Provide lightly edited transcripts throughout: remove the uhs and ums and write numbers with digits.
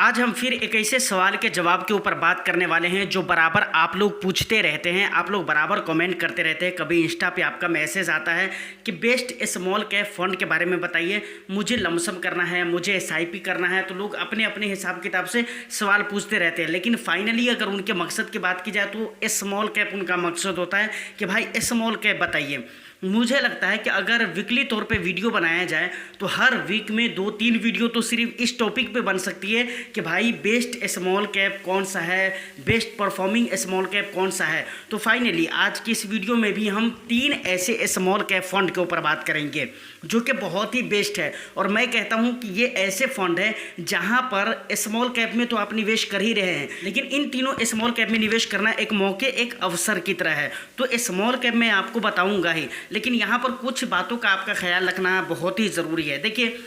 आज हम फिर एक ऐसे सवाल के जवाब के ऊपर बात करने वाले हैं जो बराबर आप लोग पूछते रहते हैं, आप लोग बराबर कमेंट करते रहते हैं। कभी इंस्टा पे आपका मैसेज आता है कि बेस्ट स्मॉल कैप फंड के बारे में बताइए, मुझे लमसम करना है, मुझे एसआईपी करना है। तो लोग अपने अपने हिसाब किताब से सवाल पूछते रहते हैं, लेकिन फाइनली अगर उनके मकसद की बात की जाए तो स्मॉल कैप उनका मकसद होता है कि भाई स्मॉल कैप बताइए। मुझे लगता है कि अगर वीकली तौर पे वीडियो बनाया जाए तो हर वीक में 2-3 वीडियो तो सिर्फ इस टॉपिक पे बन सकती है कि भाई बेस्ट स्मॉल कैप कौन सा है, बेस्ट परफॉर्मिंग स्मॉल कैप कौन सा है। तो फाइनली आज की इस वीडियो में भी हम 3 ऐसे स्मॉल कैप फंड के ऊपर बात करेंगे जो कि बहुत ही बेस्ट है। और मैं कहता हूं कि ये ऐसे फंड है जहां पर स्मॉल कैप में तो आप निवेश कर ही रहे हैं, लेकिन इन तीनों स्मॉल कैप में निवेश करना एक मौके, एक अवसर की तरह है। तो स्मॉल कैप में आपको बताऊंगा ही, लेकिन यहाँ पर कुछ बातों का आपका ख्याल रखना बहुत ही ज़रूरी है। देखिए,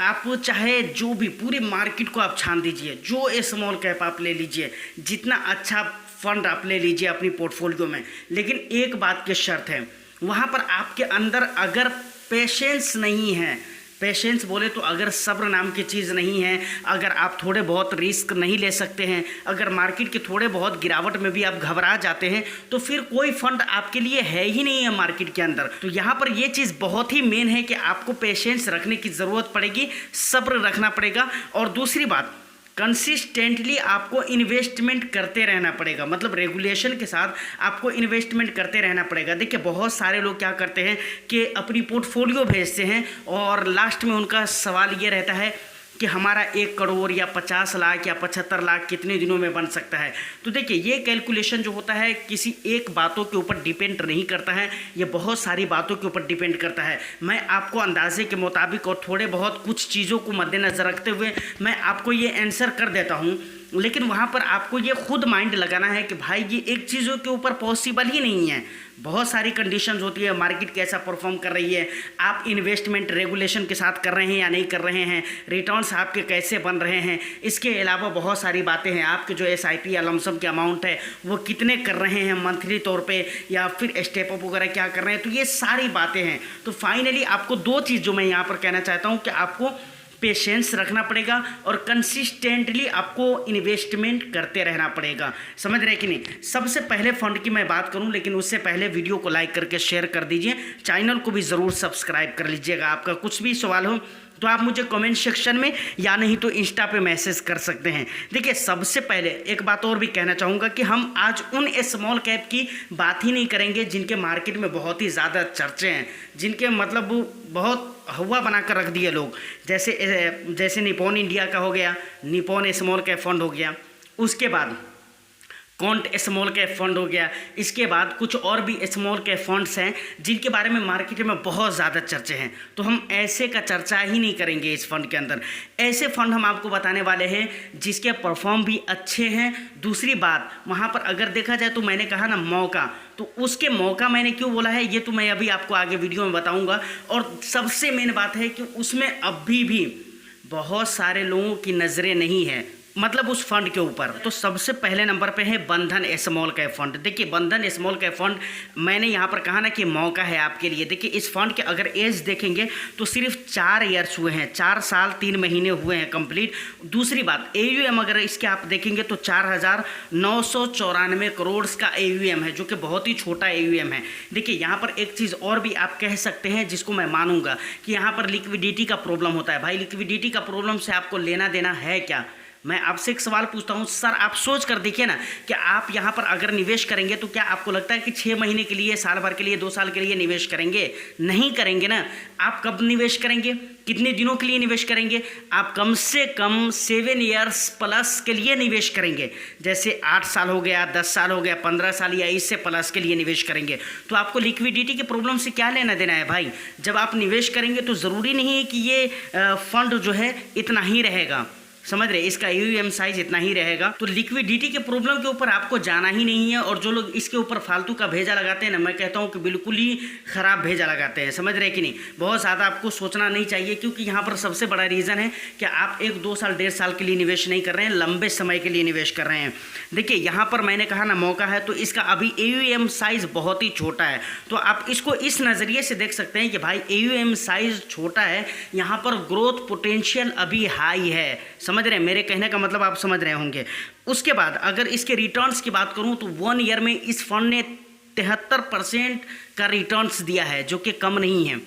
आप चाहे जो भी पूरी मार्केट को आप छान दीजिए, जो स्मॉल कैप आप ले लीजिए, जितना अच्छा फंड आप ले लीजिए अपनी पोर्टफोलियो में, लेकिन एक बात की शर्त है, वहाँ पर आपके अंदर अगर पेशेंस नहीं है, पेशेंस बोले तो अगर सब्र नाम की चीज़ नहीं है, अगर आप थोड़े बहुत रिस्क नहीं ले सकते हैं, अगर मार्केट के थोड़े बहुत गिरावट में भी आप घबरा जाते हैं, तो फिर कोई फंड आपके लिए है ही नहीं है मार्केट के अंदर। तो यहाँ पर ये चीज़ बहुत ही मेन है कि आपको पेशेंस रखने की ज़रूरत पड़ेगी, सब्र रखना पड़ेगा। और दूसरी बात, कंसिस्टेंटली आपको इन्वेस्टमेंट करते रहना पड़ेगा, मतलब रेगुलेशन के साथ आपको इन्वेस्टमेंट करते रहना पड़ेगा। देखिए, बहुत सारे लोग क्या करते हैं कि अपनी पोर्टफोलियो भेजते हैं और लास्ट में उनका सवाल ये रहता है कि हमारा 1 करोड़ या 50 लाख या 75 लाख कितने दिनों में बन सकता है। तो देखिए, ये कैलकुलेशन जो होता है किसी एक बातों के ऊपर डिपेंड नहीं करता है, ये बहुत सारी बातों के ऊपर डिपेंड करता है। मैं आपको अंदाजे के मुताबिक और थोड़े बहुत कुछ चीज़ों को मद्देनज़र रखते हुए मैं आपको ये आंसर कर देता हूँ, लेकिन वहाँ पर आपको ये खुद माइंड लगाना है कि भाई ये एक चीज़ों के ऊपर पॉसिबल ही नहीं है। बहुत सारी कंडीशंस होती है, मार्केट कैसा परफॉर्म कर रही है, आप इन्वेस्टमेंट रेगुलेशन के साथ कर रहे हैं या नहीं कर रहे हैं, रिटर्न्स आपके कैसे बन रहे हैं, इसके अलावा बहुत सारी बातें हैं, आपके जो एसआईपी या लमसम के अमाउंट है वो कितने कर रहे हैं मंथली तौर पे, या फिर स्टेप अप वगैरह क्या कर रहे हैं। तो ये सारी बातें हैं। तो फाइनली आपको 2 चीज़ जो मैं यहाँ पर कहना चाहता हूँ कि आपको पेशेंस रखना पड़ेगा और कंसिस्टेंटली आपको इन्वेस्टमेंट करते रहना पड़ेगा। समझ रहे कि नहीं। सबसे पहले फंड की मैं बात करूं, लेकिन उससे पहले वीडियो को लाइक करके शेयर कर दीजिए, चैनल को भी ज़रूर सब्सक्राइब कर लीजिएगा। आपका कुछ भी सवाल हो तो आप मुझे कमेंट सेक्शन में या नहीं तो इंस्टा पे मैसेज कर सकते हैं। देखिए, सबसे पहले एक बात और भी कहना चाहूँगा कि हम आज उन स्मॉल कैप की बात ही नहीं करेंगे जिनके मार्केट में बहुत ही ज़्यादा चर्चे हैं, जिनके मतलब बहुत हवा बनाकर रख दिए लोग, जैसे निपॉन इंडिया का हो गया, निपॉन स्मॉल कैप फंड हो गया, उसके बाद कॉन्ट स्मॉल कैप फंड हो गया, इसके बाद कुछ और भी स्मॉल कैप फंड्स हैं जिनके बारे में मार्केट में बहुत ज़्यादा चर्चे हैं। तो हम ऐसे का चर्चा ही नहीं करेंगे इस फंड के अंदर। ऐसे फंड हम आपको बताने वाले हैं जिसके परफॉर्म भी अच्छे हैं। दूसरी बात, वहाँ पर अगर देखा जाए तो मैंने कहा ना मौका, तो उसके मौका मैंने क्यों बोला है ये तो मैं अभी आपको आगे वीडियो में बताऊँगा। और सबसे मेन बात है कि उसमें अभी भी बहुत सारे लोगों की नज़रें नहीं है, मतलब उस फंड के ऊपर। तो सबसे पहले नंबर पे है बंधन स्मॉल कैप फंड। देखिए, बंधन स्मॉल कैप फंड मैंने यहाँ पर कहा ना कि मौका है आपके लिए। देखिए, इस फंड के अगर एज देखेंगे तो सिर्फ 4 ईयर्स हुए हैं, 4 साल 3 महीने हुए हैं कंप्लीट। दूसरी बात, AUM अगर इसके आप देखेंगे तो 4,994 करोड़ का AUM है, जो कि बहुत ही छोटा AUM है। देखिए, यहाँ पर एक चीज़ और भी आप कह सकते हैं जिसको मैं मानूंगा कि यहाँ पर लिक्विडिटी का प्रॉब्लम होता है। भाई, लिक्विडिटी का प्रॉब्लम से आपको लेना देना है क्या? मैं आपसे एक सवाल पूछता हूं सर, आप सोच कर देखिए ना कि आप यहां पर अगर निवेश करेंगे तो क्या आपको लगता है कि 6 महीने के लिए, साल भर के लिए, 2 साल के लिए निवेश करेंगे? नहीं करेंगे ना। आप कब निवेश करेंगे, कितने दिनों के लिए निवेश करेंगे? आप कम से कम 7 ईयर्स प्लस के लिए निवेश करेंगे। जैसे 8 साल हो गया, 10 साल हो गया, 15 साल या इससे प्लस के लिए निवेश करेंगे। तो आपको लिक्विडिटी के प्रॉब्लम से क्या लेना देना है भाई? जब आप निवेश करेंगे तो ज़रूरी नहीं है कि ये फंड जो है इतना ही रहेगा, समझ रहे, इसका AUM साइज इतना ही रहेगा। तो लिक्विडिटी के प्रॉब्लम के ऊपर आपको जाना ही नहीं है। और जो लोग इसके ऊपर फालतू का भेजा लगाते हैं ना, मैं कहता हूँ कि बिल्कुल ही ख़राब भेजा लगाते हैं, समझ रहे कि नहीं। बहुत ज़्यादा आपको सोचना नहीं चाहिए, क्योंकि यहाँ पर सबसे बड़ा रीज़न है कि आप 1-2 साल 1.5 साल के लिए निवेश नहीं कर रहे हैं, लंबे समय के लिए निवेश कर रहे हैं। देखिए, यहाँ पर मैंने कहा ना मौका है, तो इसका अभी AUM साइज़ बहुत ही छोटा है। तो आप इसको इस नज़रिए से देख सकते हैं कि भाई AUM साइज़ छोटा है, यहाँ पर ग्रोथ पोटेंशियल अभी हाई है, समझ समझ रहे हैं, मेरे कहने का मतलब आप समझ रहे होंगे। उसके बाद अगर इसके रिटर्न्स की बात करूं तो 1 ईयर में इस फंड ने 73% का रिटर्न्स दिया है, जो कि कम नहीं है।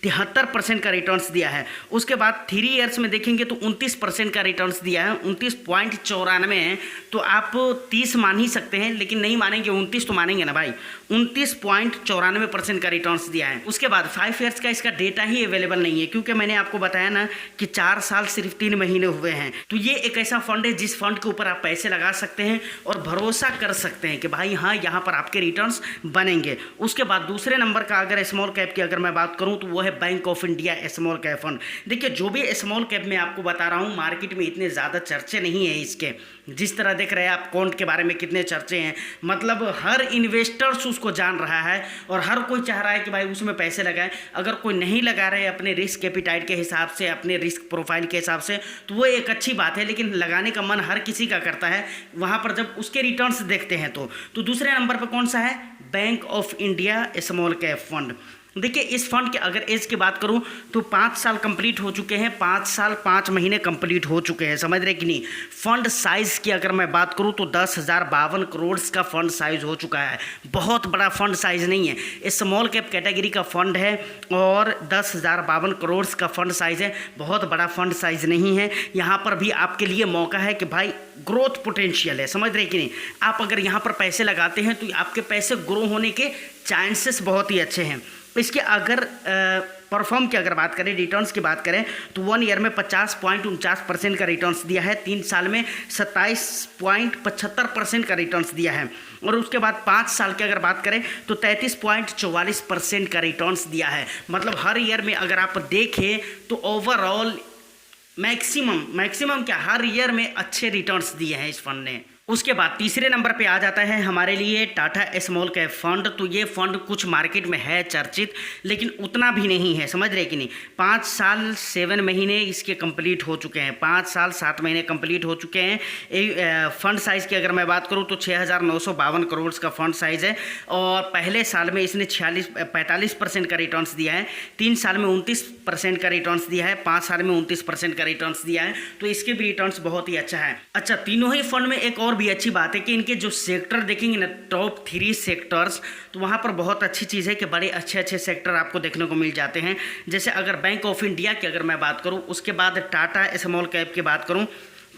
73% का रिटर्न्स दिया है। उसके बाद 3 ईयर्स में देखेंगे तो 29% का रिटर्न्स दिया है, 29.94 है। तो आप 30 मान ही सकते हैं, लेकिन नहीं मानेंगे 29 तो मानेंगे ना भाई। 29.94% का रिटर्न्स दिया है। उसके बाद 5 ईयर्स का इसका डेटा ही अवेलेबल नहीं है, क्योंकि मैंने आपको बताया ना कि 4 साल सिर्फ 3 महीने हुए हैं। तो ये एक ऐसा फंड है जिस फंड के ऊपर आप पैसे लगा सकते हैं और भरोसा कर सकते हैं कि भाई हाँ, यहाँ पर आपके रिटर्न्स बनेंगे। उसके बाद दूसरे नंबर का अगर स्मॉल कैप की अगर मैं बात करूँ तो वो है bank of India small cap fund. देखिए, जो भी स्मॉल कैप में आपको बता रहा हूँ, मार्केट में इतने ज़्यादा चर्चे नहीं है इसके। जिस तरह देख रहे हैं आप कॉन्ट के बारे में कितने चर्चे हैं, मतलब हर इन्वेस्टर्स उसको जान रहा है और हर कोई चाह रहा है कि भाई उसमें पैसे लगाएं। अगर कोई नहीं लगा रहे अपने रिस्क कैपिटाइट के हिसाब से, अपने रिस्क प्रोफाइल के हिसाब से, तो वो एक अच्छी बात है, लेकिन लगाने का मन हर किसी का करता है वहाँ पर जब उसके रिटर्न्स देखते हैं। तो दूसरे नंबर पर कौन सा है? Bank of India small cap fund. देखिए, इस फंड के अगर एज की बात करूं तो 5 साल कंप्लीट हो चुके हैं, 5 साल 5 महीने कंप्लीट हो चुके हैं, समझ रहे कि नहीं। फंड साइज़ की अगर मैं बात करूं तो 10,052 करोड़ का फंड साइज़ हो चुका है। बहुत बड़ा फंड साइज़ नहीं है, स्मॉल कैप कैटेगरी का फंड है और 10,052 करोड़ का फंड साइज़ है, बहुत बड़ा फंड साइज़ नहीं है। यहाँ पर भी आपके लिए मौका है कि भाई ग्रोथ पोटेंशियल है, समझ रहे कि नहीं। आप अगर यहाँ पर पैसे लगाते हैं तो आपके पैसे ग्रो होने के चांसेस बहुत ही अच्छे हैं। इसके अगर परफॉर्म की अगर बात करें, रिटर्न्स की बात करें तो 1 ईयर में 50.49% का रिटर्न्स दिया है, 3 साल में 27.75% का रिटर्न्स दिया है और उसके बाद 5 साल की अगर बात करें तो 33.44% का रिटर्न्स दिया है। मतलब हर ईयर में अगर आप देखें तो ओवरऑल मैक्सिमम क्या हर ईयर में अच्छे रिटर्न्स दिए हैं इस फंड ने। उसके बाद तीसरे नंबर पे आ जाता है हमारे लिए टाटा स्मॉल कैप फंड। तो ये फंड कुछ मार्केट में है चर्चित, लेकिन उतना भी नहीं है, समझ रहे कि नहीं। 5 साल 7 महीने इसके कंप्लीट हो चुके हैं, 5 साल 7 महीने कंप्लीट हो चुके हैं। फंड साइज़ की अगर मैं बात करूँ तो 6,952 करोड़ का फंड साइज़ है और पहले साल में इसने 45% का रिटर्न्स दिया है, 3 साल में 29% का रिटर्न्स दिया है, 5 साल में 29% का रिटर्न्स दिया है। तो इसके भी रिटर्न्स बहुत ही अच्छा है। अच्छा, तीनों ही फंड में एक और भी अच्छी बात है कि इनके जो सेक्टर देखेंगे ना, टॉप 3 सेक्टर्स, तो वहाँ पर बहुत अच्छी चीज़ है कि बड़े अच्छे सेक्टर आपको देखने को मिल जाते हैं। जैसे अगर बैंक ऑफ इंडिया की अगर मैं बात करूँ, उसके बाद टाटा स्मॉल कैप की बात करूँ,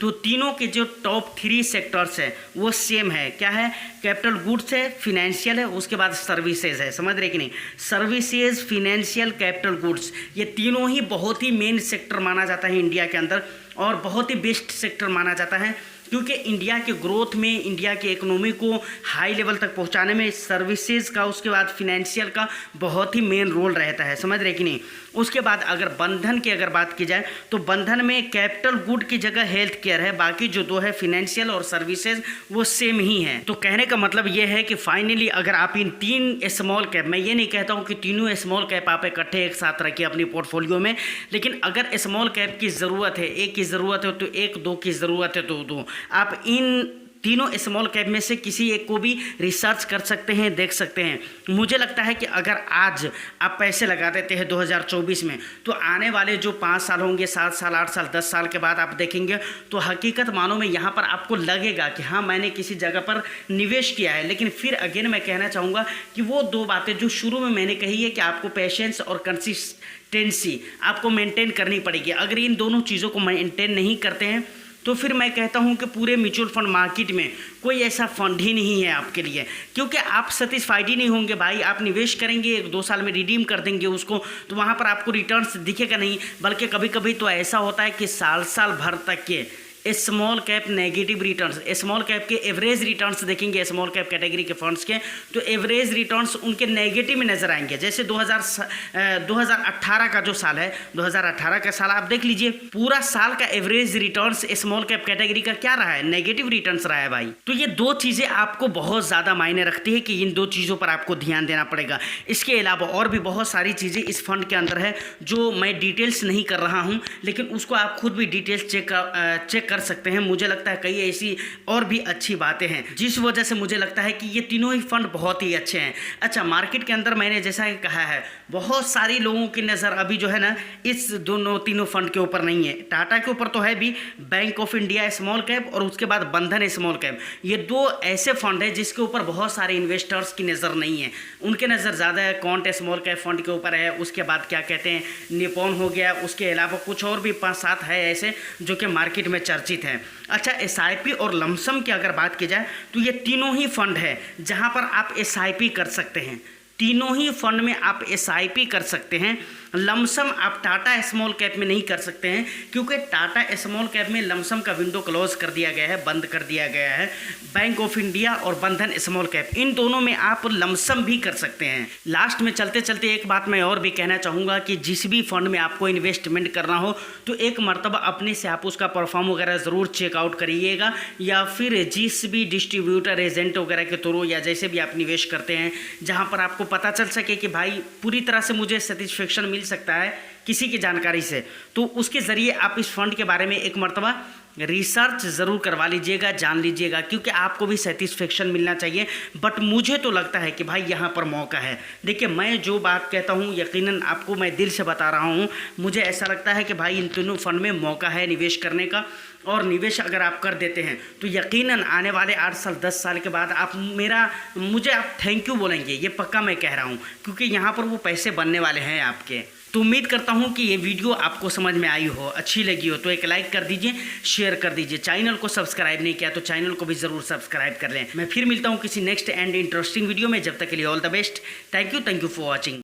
तो तीनों के जो टॉप 3 सेक्टर्स है वो सेम है। क्या है? कैपिटल गुड्स है, फिनेंशियल है, उसके बाद सर्विसेज है, समझ रहे कि नहीं। सर्विसेज, फिनेंशियल, कैपिटल गुड्स, ये तीनों ही बहुत ही मेन सेक्टर माना जाता है इंडिया के अंदर और बहुत ही बेस्ट सेक्टर माना जाता है, क्योंकि इंडिया के ग्रोथ में, इंडिया के इकोनॉमी को हाई लेवल तक पहुंचाने में सर्विसेज का, उसके बाद फिनेंशियल का बहुत ही मेन रोल रहता है, समझ रहे कि नहीं। उसके बाद अगर बंधन की अगर बात की जाए तो बंधन में कैपिटल गुड की जगह हेल्थ केयर है, बाकी जो 2 है फिनेंशियल और सर्विसेज वो सेम ही है। तो कहने का मतलब ये है कि फाइनली अगर आप इन 3 स्मॉल कैप, मैं ये नहीं कहता हूँ कि तीनों स्मॉल कैप आप इकट्ठे एक साथ रखिए अपनी पोर्टफोलियो में, लेकिन अगर स्मॉल कैप की ज़रूरत है, एक की ज़रूरत है तो एक, 2 की ज़रूरत है तो 2, आप इन तीनों स्मॉल कैप में से किसी एक को भी रिसर्च कर सकते हैं, देख सकते हैं। मुझे लगता है कि अगर आज आप पैसे लगा देते हैं 2024 में, तो आने वाले जो 5 साल होंगे, 7 साल, 8 साल, 10 साल के बाद आप देखेंगे तो हकीकत मानो में यहाँ पर आपको लगेगा कि हाँ, मैंने किसी जगह पर निवेश किया है। लेकिन फिर अगेन मैं कहना चाहूँगा कि वो 2 बातें जो शुरू में मैंने कही है कि आपको पेशेंस और कंसिस्टेंसी आपको मेंटेन करनी पड़ेगी। अगर इन दोनों चीज़ों को मेंटेन नहीं करते हैं तो फिर मैं कहता हूं कि पूरे म्यूचुअल फंड मार्केट में कोई ऐसा फंड ही नहीं है आपके लिए, क्योंकि आप सेटिस्फाइड ही नहीं होंगे भाई। आप निवेश करेंगे, 1-2 साल में रिडीम कर देंगे उसको, तो वहां पर आपको रिटर्न्स दिखेगा नहीं, बल्कि कभी कभी तो ऐसा होता है कि साल भर तक के small cap negative returns, small cap के एवरेज रिटर्न्स देखेंगे स्मॉल कैप कैटेगरी के फंड्स के, तो एवरेज रिटर्न्स उनके नेगेटिव में नजर आएंगे। जैसे 2018 का जो साल है, 2018 का साल आप देख लीजिए, पूरा साल का average returns small cap category का क्या रहा है? नेगेटिव रिटर्न्स रहा है भाई। तो ये 2 चीज़ें आपको बहुत ज़्यादा मायने रखती है कि इन 2 चीज़ों पर आपको ध्यान देना पड़ेगा। इसके अलावा और भी बहुत सारी चीज़ें इस फंड के अंदर है जो मैं डिटेल्स नहीं कर रहा हूँ, लेकिन उसको आप खुद भी डिटेल्स चेक कर कर सकते हैं। मुझे लगता है कई ऐसी और भी अच्छी बातें हैं जिस वजह से मुझे लगता है कि ये तीनों ही फंड बहुत ही अच्छे हैं। अच्छा, मार्केट के अंदर मैंने जैसा कि कहा है, बहुत सारी लोगों की नज़र अभी जो है ना इस दोनों तीनों फंड के ऊपर नहीं है। टाटा के ऊपर तो है भी, bank of India small cap और उसके बाद बंधन स्मॉल कैप, ये दो ऐसे फंड है जिसके ऊपर बहुत सारे इन्वेस्टर्स की नज़र नहीं है। उनके नज़र ज़्यादा है कॉन्ट स्मॉल कैप फंड के ऊपर है, उसके बाद क्या कहते हैं निपॉन हो गया, उसके अलावा कुछ और भी 5-7 है ऐसे जो कि मार्केट में चर्चित हैं। अच्छा, SIP और लमसम की अगर बात की जाए तो ये तीनों ही फंड है जहां पर आप SIP कर सकते हैं। तीनों ही फंड में आप SIP कर सकते हैं। लमसम आप टाटा स्मॉल कैप में नहीं कर सकते हैं क्योंकि टाटा स्मॉल कैप में लमसम का विंडो क्लोज कर दिया गया है, बंद कर दिया गया है। बैंक ऑफ इंडिया और बंधन स्मॉल कैप, इन दोनों में आप लमसम भी कर सकते हैं। लास्ट में चलते चलते एक बात मैं और भी कहना चाहूँगा कि जिस भी फंड में आपको इन्वेस्टमेंट करना हो तो एक मरतबा अपने से आप उसका परफॉर्म वगैरह ज़रूर चेकआउट करिएगा, या फिर जिस भी डिस्ट्रीब्यूटर एजेंट वगैरह के थ्रू या जैसे भी आप निवेश करते हैं जहाँ पर आपको पता चल सके कि भाई पूरी तरह से मुझे सेटिस्फेक्शन मिल सकता है किसी की जानकारी से, तो उसके ज़रिए आप इस फंड के बारे में एक मरतबा रिसर्च ज़रूर करवा लीजिएगा, जान लीजिएगा, क्योंकि आपको भी सेटिस्फेक्शन मिलना चाहिए। बट मुझे तो लगता है कि भाई यहाँ पर मौका है। देखिए, मैं जो बात कहता हूँ यकीनन आपको मैं दिल से बता रहा हूँ। मुझे ऐसा लगता है कि भाई इन तीनों फंड में मौका है निवेश करने का, और निवेश अगर आप कर देते हैं तो यकीनन आने वाले 8 साल 10 साल के बाद आप मुझे आप थैंक यू बोलेंगे, ये पक्का मैं कह रहा हूँ, क्योंकि यहाँ पर वो पैसे बनने वाले हैं आपके। तो उम्मीद करता हूँ कि ये वीडियो आपको समझ में आई हो, अच्छी लगी हो तो एक लाइक कर दीजिए, शेयर कर दीजिए। चैनल को सब्सक्राइब नहीं किया तो चैनल को भी ज़रूर सब्सक्राइब कर लें। मैं फिर मिलता हूँ किसी नेक्स्ट एंड इंटरेस्टिंग वीडियो में। जब तक के लिए all the best. Thank you for watching.